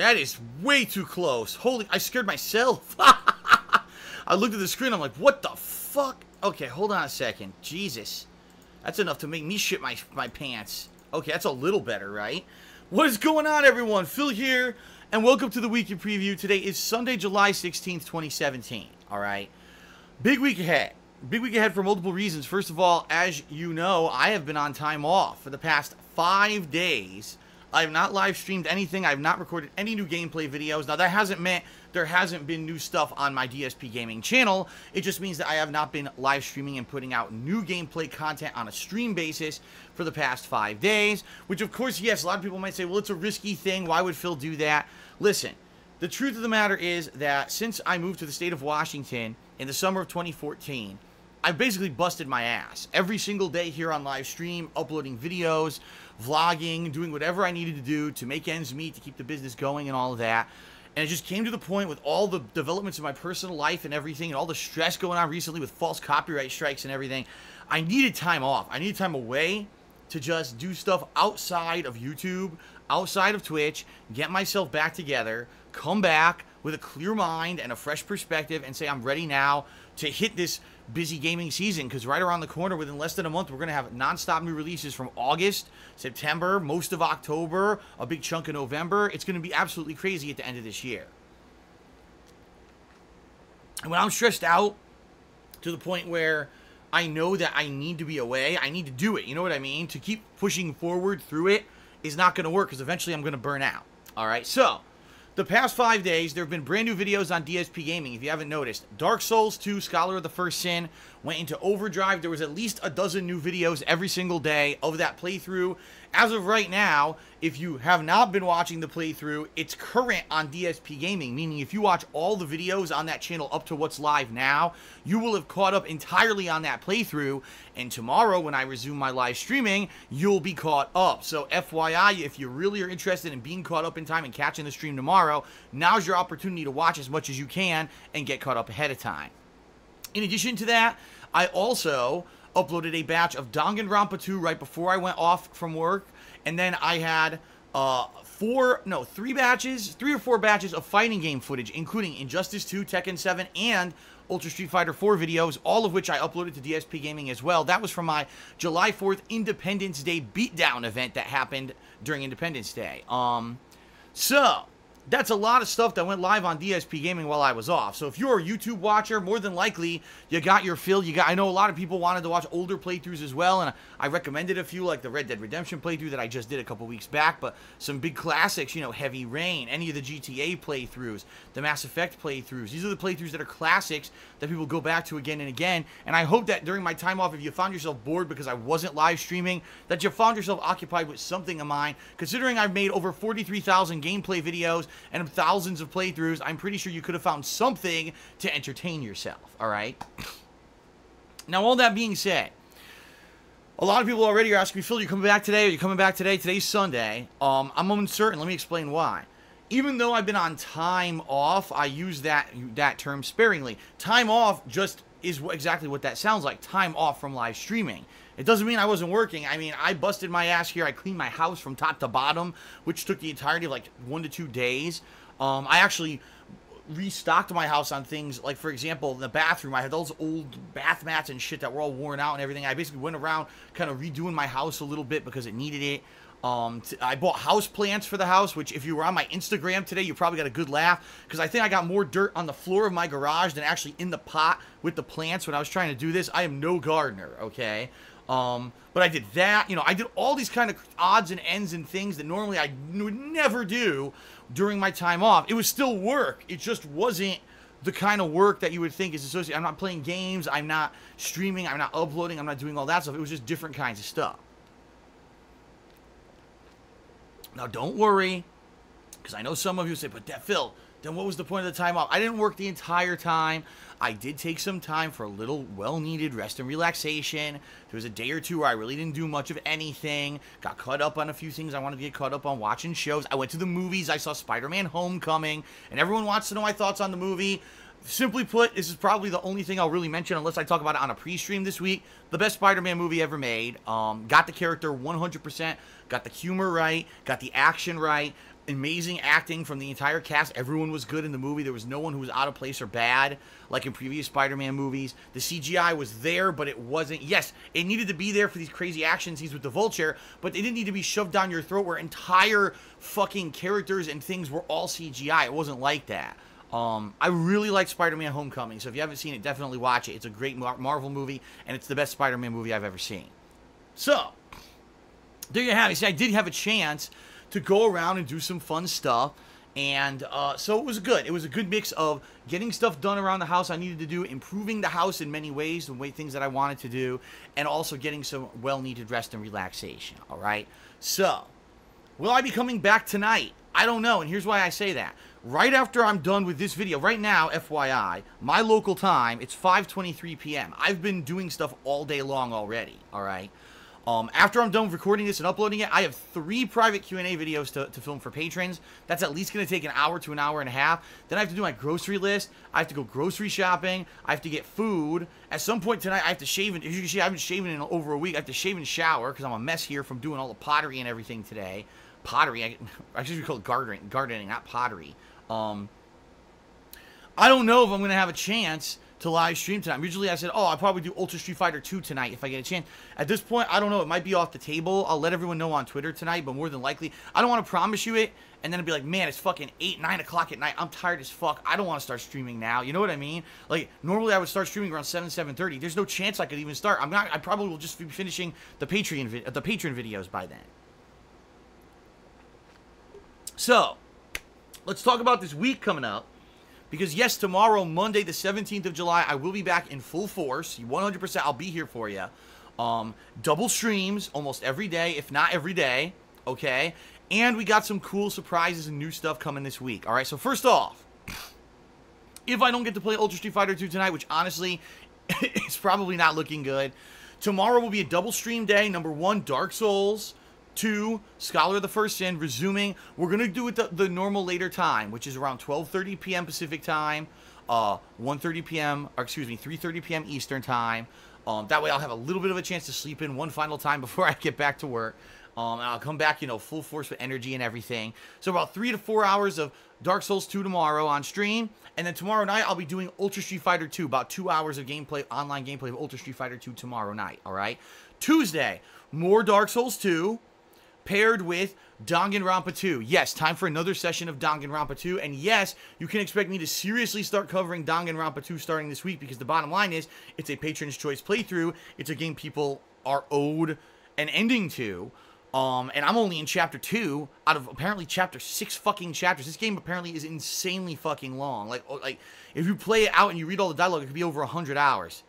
That is way too close. Holy, I scared myself. I looked at the screen, I'm like, what the fuck? Okay, hold on a second. Jesus. That's enough to make me shit my pants. Okay, that's a little better, right? What is going on, everyone? Phil here, and welcome to the Weekly Preview. Today is Sunday, July 16th, 2017, alright? Big week ahead. Big week ahead for multiple reasons. First of all, as you know, I have been on time off for the past 5 days. I have not live streamed anything. I have not recorded any new gameplay videos. Now, that hasn't meant there hasn't been new stuff on my DSP Gaming channel. It just means that I have not been live streaming and putting out new gameplay content on a stream basis for the past 5 days. Which, of course, yes, a lot of people might say, well, it's a risky thing. Why would Phil do that? Listen, the truth of the matter is that since I moved to the state of Washington in the summer of 2014, I've basically busted my ass every single day here on live stream, uploading videos, vlogging, doing whatever I needed to do to make ends meet, to keep the business going and all of that. And it just came to the point with all the developments in my personal life and everything, and all the stress going on recently with false copyright strikes and everything, I needed time off. I needed time away to just do stuff outside of YouTube, outside of Twitch, get myself back together, come back with a clear mind and a fresh perspective and say I'm ready now to hit this busy gaming season, because right around the corner, within less than a month, we're going to have non-stop new releases from August, September, most of October, a big chunk of November. It's going to be absolutely crazy at the end of this year. And when I'm stressed out to the point where I know that I need to be away, I need to do it, you know what I mean? To keep pushing forward through it is not going to work, because eventually I'm going to burn out. Alright, so the past 5 days, there have been brand new videos on DSP Gaming, if you haven't noticed. Dark Souls 2, Scholar of the First Sin, went into overdrive. There was at least a dozen new videos every single day of that playthrough. As of right now, if you have not been watching the playthrough, it's current on DSP Gaming, meaning if you watch all the videos on that channel up to what's live now, you will have caught up entirely on that playthrough, and tomorrow when I resume my live streaming, you'll be caught up. So FYI, if you really are interested in being caught up in time and catching the stream tomorrow, now's your opportunity to watch as much as you can and get caught up ahead of time. In addition to that, I also uploaded a batch of Daganronpa 2 right before I went off from work, and then I had three or four batches of fighting game footage, including Injustice 2, Tekken 7, and Ultra Street Fighter 4 videos, all of which I uploaded to DSP Gaming as well. That was from my July 4th Independence Day beatdown event that happened during Independence Day. So that's a lot of stuff that went live on DSP Gaming while I was off. So if you're a YouTube watcher, more than likely you got your fill. I know a lot of people wanted to watch older playthroughs as well, and I recommended a few, like the Red Dead Redemption playthrough that I just did a couple weeks back, but some big classics, you know, Heavy Rain, any of the GTA playthroughs, the Mass Effect playthroughs. These are the playthroughs that are classics that people go back to again and again, and I hope that during my time off, if you found yourself bored because I wasn't live streaming, that you found yourself occupied with something of mine. Considering I've made over 43,000 gameplay videos and thousands of playthroughs, I'm pretty sure you could have found something to entertain yourself, alright? Now, all that being said, a lot of people already are asking me, Phil, you coming back today? Are you coming back today? Today's Sunday. I'm uncertain. Let me explain why. Even though I've been on time off, I use that term sparingly. Time off just is exactly what that sounds like. Time off from live streaming. It doesn't mean I wasn't working. I mean, I busted my ass here. I cleaned my house from top to bottom, which took the entirety of like 1 to 2 days. I actually restocked my house on things like, for example, in the bathroom, I had those old bath mats and shit that were all worn out and everything. I basically went around kind of redoing my house a little bit because it needed it. I bought house plants for the house, which if you were on my Instagram today, you probably got a good laugh, because I think I got more dirt on the floor of my garage than actually in the pot with the plants when I was trying to do this. I am no gardener, okay? But I did that, you know, I did all these kind of odds and ends and things that normally I would never do during my time off. It was still work. It just wasn't the kind of work that you would think is associated. I'm not playing games. I'm not streaming. I'm not uploading. I'm not doing all that stuff. It was just different kinds of stuff. Now, don't worry, because I know some of you say, but Phil, then what was the point of the time off? I didn't work the entire time. I did take some time for a little well-needed rest and relaxation. There was a day or two where I really didn't do much of anything. Got caught up on a few things I wanted to get caught up on, watching shows. I went to the movies. I saw Spider-Man Homecoming, and everyone wants to know my thoughts on the movie. Simply put, this is probably the only thing I'll really mention unless I talk about it on a pre-stream this week. The best Spider-Man movie ever made. Got the character 100%, got the humor right, got the action right. amazing acting from the entire cast. Everyone was good in the movie. There was no one who was out of place or bad, like in previous Spider-Man movies. The CGI was there, but it wasn't. Yes, it needed to be there for these crazy action scenes with the Vulture, but it didn't need to be shoved down your throat where entire fucking characters and things were all CGI. It wasn't like that. I really like Spider-Man Homecoming, so if you haven't seen it, definitely watch it. It's a great Marvel movie, and it's the best Spider-Man movie I've ever seen. So, there you have it. See, I did have a chance to go around and do some fun stuff, and so it was good. It was a good mix of getting stuff done around the house I needed to do, improving the house in many ways, the things that I wanted to do, and also getting some well-needed rest and relaxation, all right? So, will I be coming back tonight? I don't know, and here's why I say that. Right after I'm done with this video, right now, FYI, my local time, it's 5:23 p.m. I've been doing stuff all day long already, all right? After I'm done recording this and uploading it, I have 3 private Q&A videos to film for patrons. That's at least going to take an hour to an hour and a half. Then I have to do my grocery list. I have to go grocery shopping. I have to get food. At some point tonight, I have to shave. As you can see, I haven't shaven in over a week. I have to shave and shower because I'm a mess here from doing all the pottery and everything today. Pottery. I should call it gardening, not pottery. I don't know if I'm going to have a chance to live stream tonight. Usually I said, oh, I'll probably do Ultra Street Fighter 2 tonight if I get a chance. At this point, I don't know. It might be off the table. I'll let everyone know on Twitter tonight, but more than likely, I don't want to promise you it, and then it'll be like, man, it's fucking 8, 9 o'clock at night. I'm tired as fuck. I don't want to start streaming now. You know what I mean? Like, normally I would start streaming around 7, 7:30. There's no chance I could even start. I probably will just be finishing the patron videos by then. So, let's talk about this week coming up. Because, yes, tomorrow, Monday, the 17th of July, I will be back in full force. 100%, I'll be here for you. Double streams almost every day, if not every day, okay? And we got some cool surprises and new stuff coming this week, all right? So, first off, if I don't get to play Ultra Street Fighter 2 tonight, which, honestly, it's probably not looking good, tomorrow will be a double stream day. Number 1, Dark Souls. 2, Scholar of the First Sin, resuming. We're going to do it the normal later time, which is around 12:30 p.m. Pacific time, 1:30 p.m., or excuse me, 3:30 p.m. Eastern time. That way I'll have a little bit of a chance to sleep in one final time before I get back to work. And I'll come back, you know, full force with energy and everything. So about 3 to 4 hours of Dark Souls 2 tomorrow on stream. And then tomorrow night, I'll be doing Ultra Street Fighter 2. About 2 hours of gameplay, online gameplay of Ultra Street Fighter 2 tomorrow night, all right? Tuesday, more Dark Souls 2. Paired with Daganronpa 2. Yes, time for another session of Daganronpa 2. And yes, you can expect me to seriously start covering Daganronpa 2 starting this week because the bottom line is, it's a Patron's Choice playthrough. It's a game people are owed an ending to. And I'm only in Chapter 2 out of apparently Chapter 6 fucking chapters. This game apparently is insanely fucking long. Like if you play it out and you read all the dialogue, it could be over 100 hours.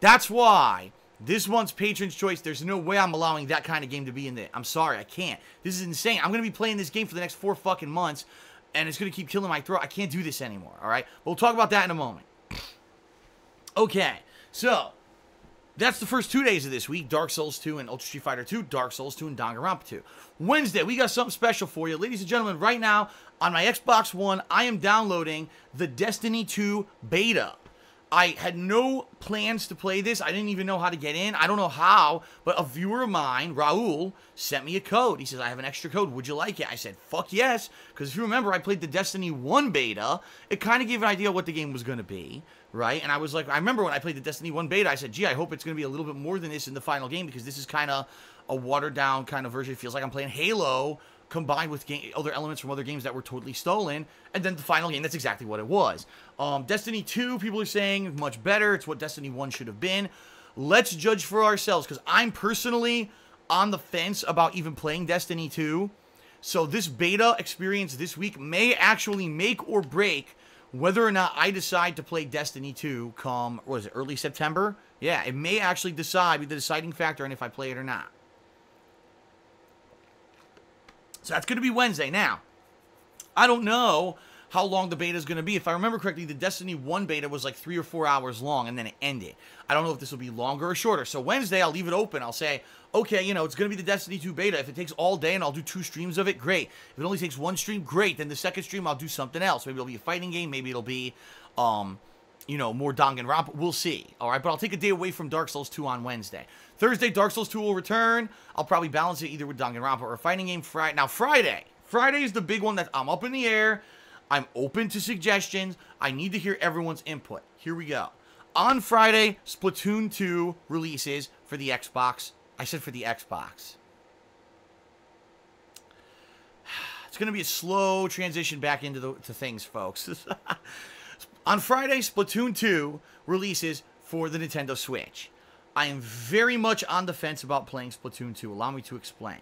That's why this month's Patron's Choice, there's no way I'm allowing that kind of game to be in there. I'm sorry, I can't. This is insane. I'm going to be playing this game for the next 4 fucking months, and it's going to keep killing my throat. I can't do this anymore, all right? But we'll talk about that in a moment. Okay, so that's the first 2 days of this week, Dark Souls 2 and Ultra Street Fighter 2, Dark Souls 2 and Daganronpa 2. Wednesday, we got something special for you. Ladies and gentlemen, right now, on my Xbox One, I am downloading the Destiny 2 beta. I had no plans to play this. I didn't even know how to get in. I don't know how, but a viewer of mine, Raul, sent me a code. He says, I have an extra code. Would you like it? I said, fuck yes, because if you remember, I played the Destiny 1 beta. It kind of gave an idea of what the game was going to be, right? And I was like, I remember when I played the Destiny 1 beta, I said, gee, I hope it's going to be a little bit more than this in the final game, because this is kind of a watered-down kind of version. It feels like I'm playing Halo, combined with other elements from other games that were totally stolen, and then the final game, that's exactly what it was. Destiny 2, people are saying, much better. It's what Destiny 1 should have been. Let's judge for ourselves, because I'm personally on the fence about even playing Destiny 2. So this beta experience this week may actually make or break whether or not I decide to play Destiny 2 come, what is it, early September? Yeah, it may actually be the deciding factor on if I play it or not. So that's going to be Wednesday. Now, I don't know how long the beta is going to be. If I remember correctly, the Destiny 1 beta was like 3 or 4 hours long, and then it ended. I don't know if this will be longer or shorter. So Wednesday, I'll leave it open. I'll say, okay, you know, it's going to be the Destiny 2 beta. If it takes all day and I'll do 2 streams of it, great. If it only takes 1 stream, great. Then the second stream, I'll do something else. Maybe it'll be a fighting game. Maybe it'll be, you know, more Daganronpa. We'll see. All right, but I'll take a day away from Dark Souls 2 on Wednesday. Thursday, Dark Souls 2 will return. I'll probably balance it either with Daganronpa or a fighting game. Now, Friday, Friday is the big one that I'm up in the air. I'm open to suggestions. I need to hear everyone's input. Here we go. On Friday, Splatoon 2 releases for the Xbox. I said for the Xbox. It's going to be a slow transition back into things, folks. On Friday, Splatoon 2 releases for the Nintendo Switch. I am very much on the fence about playing Splatoon 2. Allow me to explain.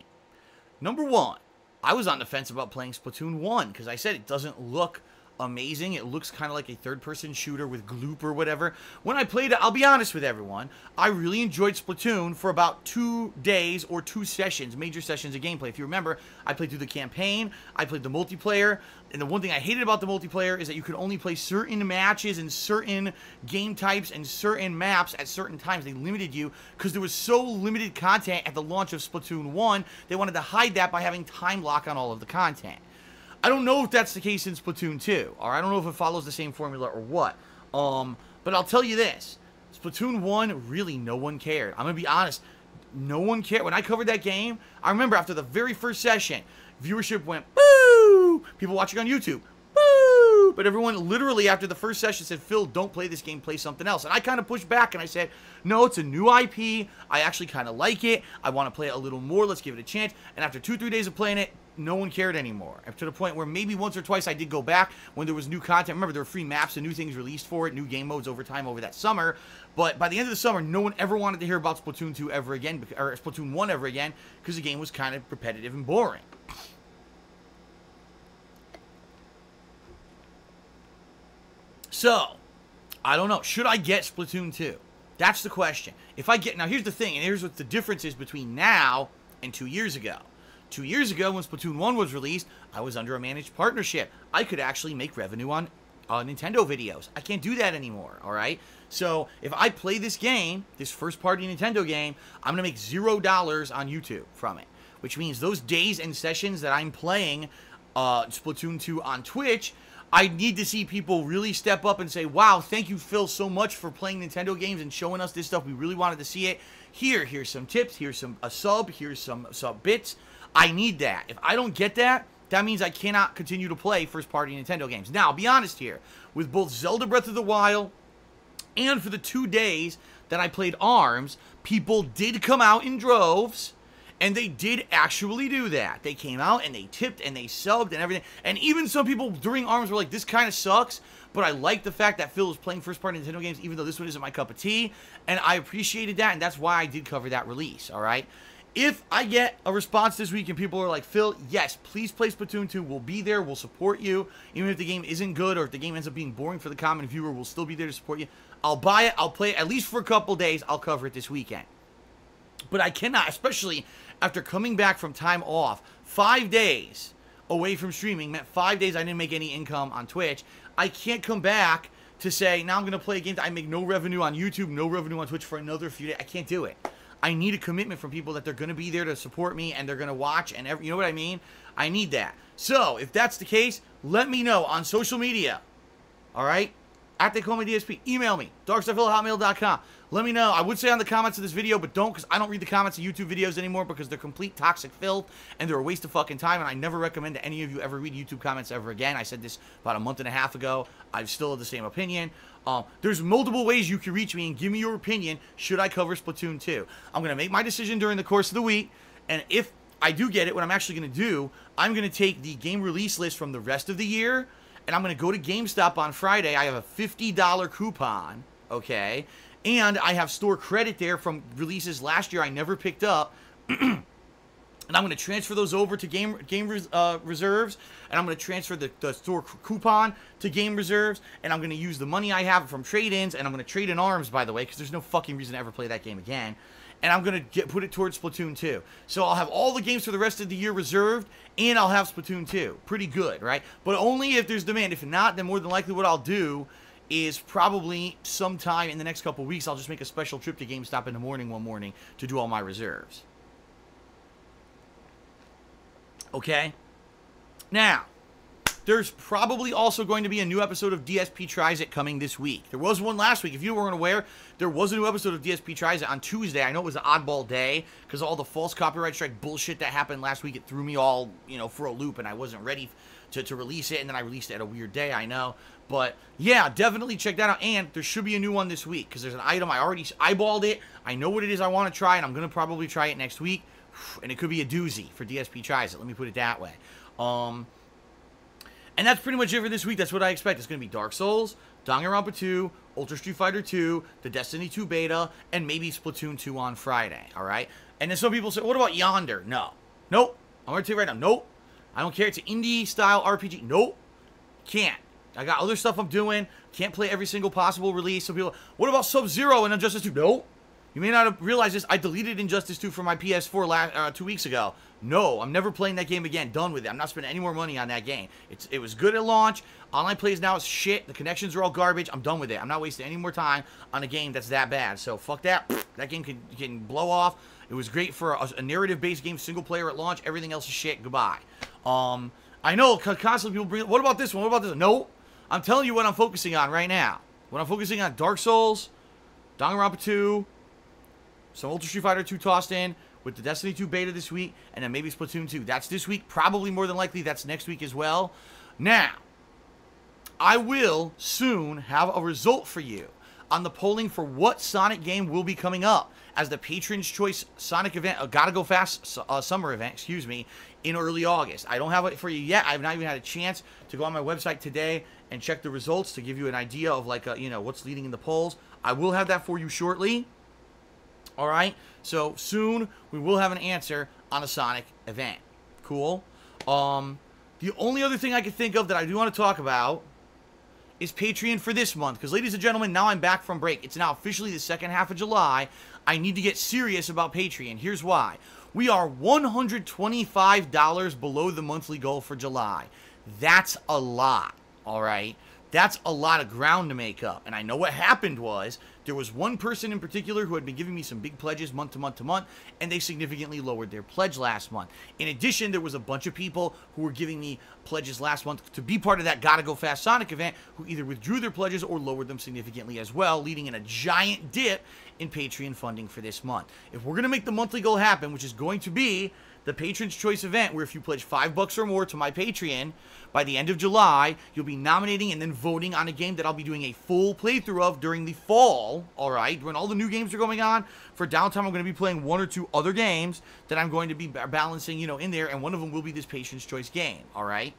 Number one, I was on the fence about playing Splatoon 1 because I said it doesn't look amazing. It looks kind of like a third-person shooter with gloop or whatever. When I played it, I'll be honest with everyone, I really enjoyed Splatoon for about 2 days or 2 sessions, major sessions of gameplay. If you remember, I played through the campaign, I played the multiplayer, and the one thing I hated about the multiplayer is that you could only play certain matches and certain game types and certain maps at certain times. They limited you because there was so limited content at the launch of Splatoon 1, they wanted to hide that by having time lock on all of the content. I don't know if that's the case in Splatoon 2, or I don't know if it follows the same formula or what. But I'll tell you this. Splatoon 1, really, no one cared. I'm going to be honest. No one cared. When I covered that game, I remember after the very first session, viewership went, boo! People watching on YouTube, boo! But everyone literally after the first session said, Phil, don't play this game, play something else. And I kind of pushed back and I said, no, it's a new IP. I actually kind of like it. I want to play it a little more. Let's give it a chance. And after 2-3 days of playing it, no one cared anymore. Up to the point where maybe once or twice I did go back when there was new content. Remember, there were free maps and new things released for it, new game modes over time over that summer. But by the end of the summer, no one ever wanted to hear about Splatoon 2 ever again, or Splatoon 1 ever again, because the game was kind of repetitive and boring. So, I don't know. Should I get Splatoon 2? That's the question. If I get... Now, here's the thing, and here's what the difference is between now and 2 years ago. 2 years ago, when Splatoon 1 was released, I was under a managed partnership. I could actually make revenue on Nintendo videos. I can't do that anymore, all right? So, if I play this game, this first-party Nintendo game, I'm going to make $0 on YouTube from it. Which means those days and sessions that I'm playing Splatoon 2 on Twitch, I need to see people really step up and say, wow, thank you, Phil, so much for playing Nintendo games and showing us this stuff. We really wanted to see it. Here's some tips. Here's a sub. Here's some sub bits. I need that. If I don't get that, that means I cannot continue to play first-party Nintendo games. Now, I'll be honest here. With both Zelda Breath of the Wild and for the 2 days that I played ARMS, people did come out in droves, and they did actually do that. They came out, and they tipped, and they subbed, and everything. And even some people during ARMS were like, this kind of sucks, but I like the fact that Phil was playing first-party Nintendo games, even though this one isn't my cup of tea. And I appreciated that, and that's why I did cover that release, all right? If I get a response this week and people are like, Phil, yes, please play Splatoon 2. We'll be there. We'll support you. Even if the game isn't good or if the game ends up being boring for the common viewer, we'll still be there to support you. I'll buy it. I'll play it at least for a couple days. I'll cover it this weekend. But I cannot, especially after coming back from time off. 5 days away from streaming meant 5 days I didn't make any income on Twitch. I can't come back to say, now I'm going to play a game that I make no revenue on YouTube, no revenue on Twitch for another few days. I can't do it. I need a commitment from people that they're going to be there to support me and they're going to watch and you know what I mean? I need that. So, if that's the case, let me know on social media. All right? At They Call Me DSP. Email me. darkstarphil@hotmail.com. Let me know. I would say on the comments of this video, but don't because I don't read the comments of YouTube videos anymore because they're complete toxic filth and they're a waste of fucking time and I never recommend that any of you ever read YouTube comments ever again. I said this about a month and a half ago. I still have the same opinion. There's multiple ways you can reach me and give me your opinion. Should I cover Splatoon 2? I'm going to make my decision during the course of the week. And if I do get it, what I'm actually going to do, I'm going to take the game release list from the rest of the year. And I'm going to go to GameStop on Friday. I have a $50 coupon. Okay. And I have store credit there from releases last year I never picked up. And I'm going to transfer those over to game reserves. And I'm going to transfer the store coupon to game reserves. And I'm going to use the money I have from trade-ins. And I'm going to trade in ARMS, by the way, because there's no fucking reason to ever play that game again. And I'm going to put it towards Splatoon 2. So I'll have all the games for the rest of the year reserved. And I'll have Splatoon 2. Pretty good, right? But only if there's demand. If not, then more than likely what I'll do is probably sometime in the next couple weeks, I'll just make a special trip to GameStop in the morning one morning to do all my reserves. Okay? Now, there's probably also going to be a new episode of DSP Tries It coming this week. There was one last week. If you weren't aware, there was a new episode of DSP Tries It on Tuesday. I know it was an oddball day because all the false copyright strike bullshit that happened last week. It threw me all, for a loop, and I wasn't ready to release it, and then I released it at a weird day, I know. But, yeah, definitely check that out. And there should be a new one this week because there's an item. I already eyeballed it. I know what it is I want to try, and I'm going to probably try it next week. And it could be a doozy for DSP Tries It. Let me put it that way. And that's pretty much it for this week. That's what I expect. It's going to be Dark Souls, Danganronpa 2, Ultra Street Fighter 2, the Destiny 2 beta, and maybe Splatoon 2 on Friday, all right? And then some people say, what about Yonder? No. Nope. I'm going to tell you right now, nope. I don't care. It's an indie-style RPG. Nope. Can't. I got other stuff I'm doing. Can't play every single possible release. Some people, what about Sub-Zero and Injustice 2? Nope. You may not have realized this. I deleted Injustice 2 from my PS4 2 weeks ago. No, I'm never playing that game again. Done with it. I'm not spending any more money on that game. It was good at launch. Online plays now is shit. The connections are all garbage. I'm done with it. I'm not wasting any more time on a game that's that bad. So fuck that. That game can blow off. It was great for a narrative-based game, single player at launch. Everything else is shit. Goodbye. I know constantly people bring, what about this one? What about this one? No. I'm telling you what I'm focusing on right now. What I'm focusing on, Dark Souls, Danganronpa 2, some Ultra Street Fighter 2 tossed in, with the Destiny 2 beta this week, and then maybe Splatoon 2. That's this week. Probably more than likely that's next week as well. Now, I will soon have a result for you on the polling for what Sonic game will be coming up as the Patron's Choice Sonic event, Gotta Go Fast summer event, in early August. I don't have it for you yet. I've not even had a chance to go on my website today and check the results to give you an idea of, like, what's leading in the polls. I will have that for you shortly. All right, so soon we will have an answer on a Sonic event. Cool. The only other thing I can think of that I do want to talk about is Patreon for this month. Because, ladies and gentlemen, now I'm back from break. It's now officially the second half of July. I need to get serious about Patreon. Here's why. We are $125 below the monthly goal for July. That's a lot, all right? That's a lot of ground to make up. And I know what happened was there was one person in particular who had been giving me some big pledges month to month to month, and they significantly lowered their pledge last month. In addition, there was a bunch of people who were giving me pledges last month to be part of that Gotta Go Fast Sonic event who either withdrew their pledges or lowered them significantly as well, leading in a giant dip in Patreon funding for this month. If we're going to make the monthly goal happen, which is going to be the Patron's Choice event, where if you pledge $5 or more to my Patreon, by the end of July, you'll be nominating and then voting on a game that I'll be doing a full playthrough of during the fall, all right? When all the new games are going on, for downtime, I'm going to be playing one or two other games that I'm going to be balancing, in there, and one of them will be this Patron's Choice game, all right?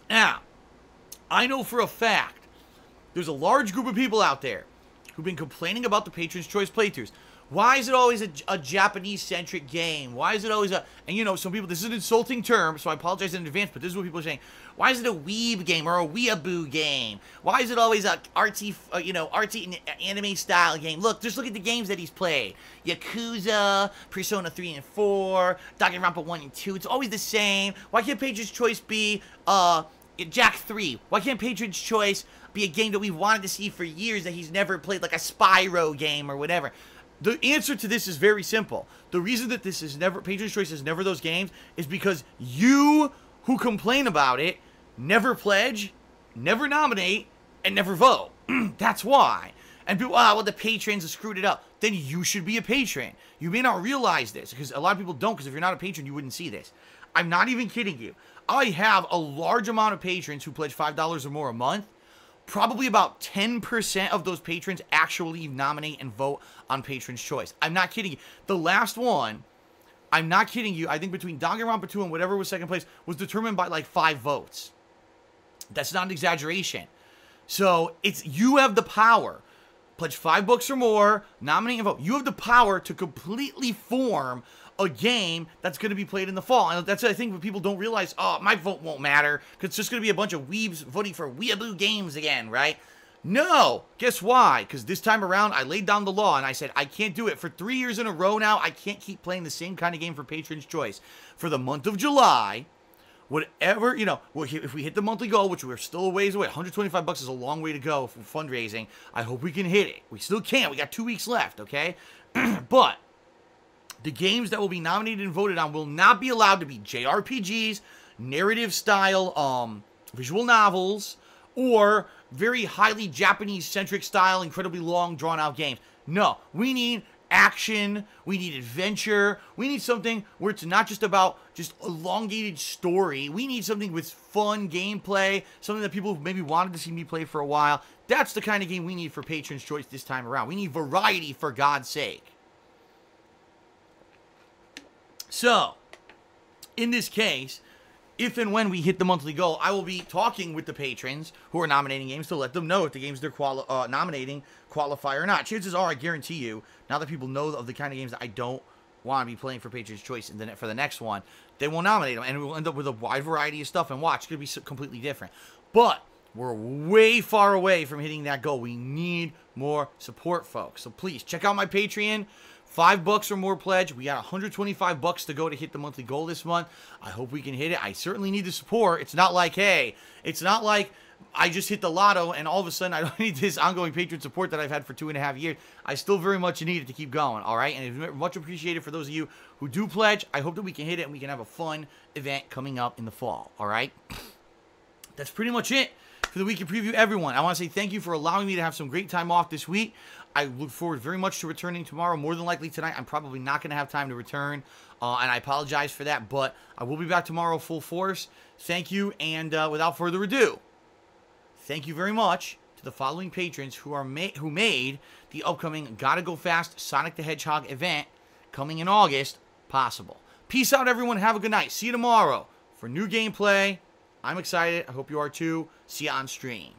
Now, I know for a fact there's a large group of people out there who've been complaining about the Patron's Choice playthroughs. Why is it always a Japanese-centric game? Why is it always a... And, some people... This is an insulting term, so I apologize in advance, but this is what people are saying. Why is it a weeb game or a weeaboo game? Why is it always a artsy, artsy anime-style game? Look, just look at the games that he's played. Yakuza, Persona 3 and 4, Daganronpa 1 and 2. It's always the same. Why can't Patron's Choice be, Jack 3? Why can't Patron's Choice be a game that we've wanted to see for years that he's never played, like a Spyro game or whatever? The answer to this is very simple. The reason that this is never, Patron's Choice is never those games, is because you who complain about it never pledge, never nominate, and never vote. That's why. And people, well, the patrons have screwed it up. Then you should be a patron. You may not realize this, because a lot of people don't, because if you're not a patron, you wouldn't see this. I'm not even kidding you. I have a large amount of patrons who pledge $5 or more a month. Probably about 10% of those patrons actually nominate and vote on Patron's Choice. I'm not kidding you. The last one, I'm not kidding you, I think between Danganronpa 2 and whatever was second place was determined by like 5 votes. That's not an exaggeration. So, you have the power. Pledge $5 or more, nominate and vote. You have the power to completely form a game that's going to be played in the fall. And that's, I think, what people don't realize. Oh, my vote won't matter because it's just going to be a bunch of weebs voting for weeaboo games again, right? No. Guess why? Because this time around, I laid down the law and I said, I can't do it. For 3 years in a row now, I can't keep playing the same kind of game for Patron's Choice. For the month of July, whatever, if we hit the monthly goal, which we're still a ways away, $125 is a long way to go for fundraising. I hope we can hit it. We still can. We got 2 weeks left, okay? But the games that will be nominated and voted on will not be allowed to be JRPGs, narrative style visual novels or very highly Japanese-centric style, incredibly long, drawn-out games. No, we need action, we need adventure, we need something where it's not just about just elongated story. We need something with fun gameplay, something that people maybe wanted to see me play for a while. That's the kind of game we need for Patron's Choice this time around. We need variety, for God's sake. So, in this case, if and when we hit the monthly goal, I will be talking with the patrons who are nominating games to let them know if the games they're nominating qualify or not. Chances are, I guarantee you, now that people know of the kind of games that I don't want to be playing for Patrons' Choice for the next one, they will nominate them, and we'll end up with a wide variety of stuff. And watch, it's going to be completely different. But we're way far away from hitting that goal. We need more support, folks. So please, check out my Patreon. $5 or more pledge. We got $125 to go to hit the monthly goal this month. I hope we can hit it. I certainly need the support. It's not like, hey, it's not like I just hit the lotto and all of a sudden I don't need this ongoing patron support that I've had for 2.5 years. I still very much need it to keep going, all right? And it's much appreciated for those of you who do pledge. I hope that we can hit it and we can have a fun event coming up in the fall, all right? That's pretty much it for the weekend preview, everyone. I want to say thank you for allowing me to have some great time off this week. I look forward very much to returning tomorrow. More than likely tonight, I'm probably not going to have time to return, and I apologize for that, but I will be back tomorrow full force. Thank you, and without further ado, thank you very much to the following patrons who made the upcoming Gotta Go Fast Sonic the Hedgehog event coming in August possible. Peace out, everyone. Have a good night. See you tomorrow for new gameplay. I'm excited. I hope you are too. See you on stream.